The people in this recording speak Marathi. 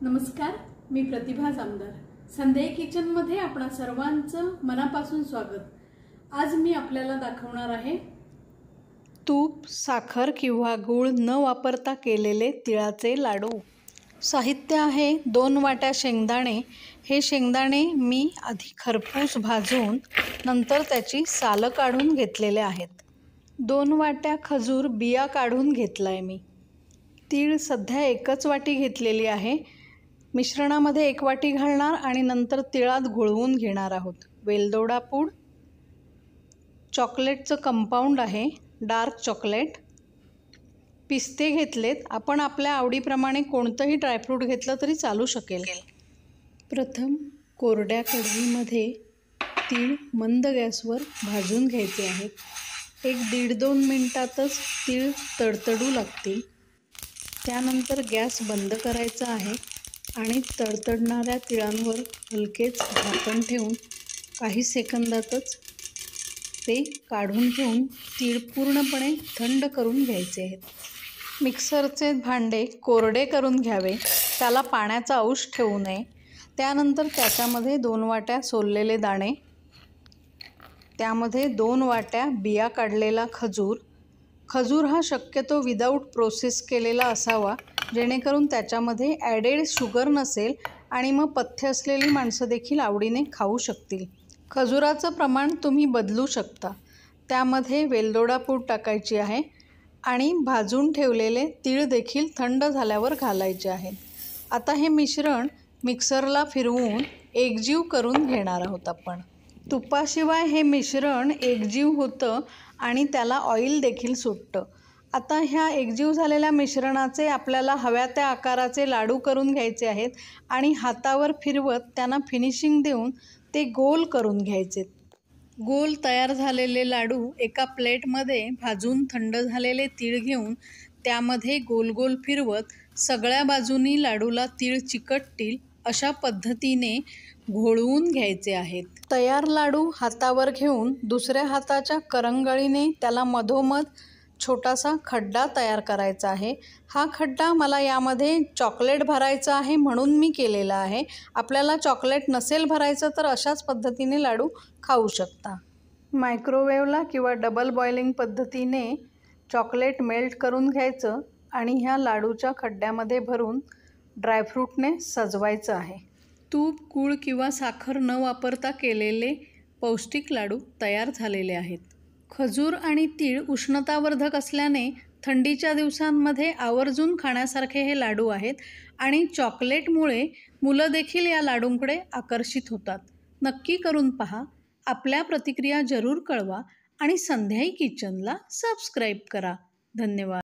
नमस्कार, मी प्रतिभा जामदार. संध्याई किचनमध्ये आपणा सर्वांचं मनापासून स्वागत. आज मी आपल्याला दाखवणार आहे तूप, साखर किंवा गूळ न वापरता केलेले तिळाचे लाडू. साहित्य आहे 2 वाट्या शेंगदाणे. हे शेंगदाणे मी आधी खरपूस भाजून नंतर त्याची सालं काढून घेतलेले आहेत. 2 वाट्या खजूर बिया काढून घेतलाय मी. तीळ सध्या 1 वाटी घेतलेली आहे. मिश्रणामध्ये 1 वाटी घालणार आणि नंतर तिळात घोळवून घेणार आहोत. वेलदोडा पूड, चॉकलेटचं कंपाऊंड आहे, डार्क चॉकलेट, पिस्ते घेतलेत. आपण आपल्या आवडीप्रमाणे कोणतंही ड्रायफ्रूट घेतलं तरी चालू शकेल. प्रथम कोरड्या कढईमध्ये तीळ मंद गॅसवर भाजून घ्यायचे आहेत. 1-1.5-2 मिनिटातच तीळ तडतडू लागतील. त्यानंतर गॅस बंद करायचा आहे आणि तडतडणाऱ्या तिळांवर हलकेच झाकण ठेवून काही सेकंदातच ते काढून घेऊन तीळ पूर्णपणे थंड करून घ्यायचे आहेत. मिक्सरचे भांडे कोरडे करून घ्यावे, त्याला पाण्याचा अंश ठेवू नये. त्यानंतर त्याच्यामध्ये 2 वाट्या सोललेले दाणे, त्यामध्ये 2 वाट्या बिया काढलेला खजूर. खजूर हा शक्यतो विदाऊट प्रोसेस केलेला असावा, जेणेकरून त्याच्यामध्ये ॲडेड शुगर नसेल आणि मग पथ्य असलेली माणसं देखील आवडीने खाऊ शकतील. खजुराचं प्रमाण तुम्ही बदलू शकता. त्यामध्ये वेलदोडा पूड टाकायची आहे आणि भाजून ठेवलेले तीळ देखील थंड झाल्यावर घालायचे आहेत. आता हे मिश्रण मिक्सरला फिरवून एकजीव करून घेणार आहोत आपण. तुपाशिवाय हे मिश्रण एकजीव होतं आणि त्याला ऑइल देखील सुटतं. आता ह्या एकजीव झालेल्या मिश्रणाचे आपल्याला हव्या त्या आकाराचे लाडू करून घ्यायचे आहेत आणि हातावर फिरवत त्यांना फिनिशिंग देऊन ते गोल करून घ्यायचे. गोल तयार झालेले लाडू एका प्लेटमध्ये भाजून थंड झालेले तीळ घेऊन त्यामध्ये गोल गोल फिरवत सगळ्या बाजूनी लाडूला तीळ चिकटतील अशा पद्धतीने घोळवून घ्यायचे आहेत. तयार लाडू हातावर घेऊन दुसऱ्या हाताच्या करंगळीने त्याला मधोमध छोटासा खड्डा तयार करायचा आहे. हा खड्डा मला यामध्ये चॉकलेट भरायचं आहे म्हणून मी केलेला आहे. आपल्याला चॉकलेट नसेल भरायचं तर अशाच पद्धतीने लाडू खाऊ शकता. मायक्रोवेव्हला किंवा डबल बॉइलिंग पद्धतीने चॉकलेट मेल्ट करून घ्यायचं आणि ह्या लाडूच्या खड्ड्यामध्ये भरून ड्रायफ्रूटने सजवायचं आहे. तूप, गूळ किंवा साखर न वापरता केलेले पौष्टिक लाडू तयार झालेले आहेत. खजूर आणि तीळ उष्णतावर्धक असल्याने थंडीच्या दिवसांमध्ये आवर्जून खाण्यासारखे हे लाडू आहेत आणि चॉकलेटमुळे मुलं देखील या लाडूंकडे आकर्षित होतात. नक्की करून पहा. आपल्या प्रतिक्रिया जरूर कळवा आणि संध्याई किचनला सबस्क्राईब करा. धन्यवाद.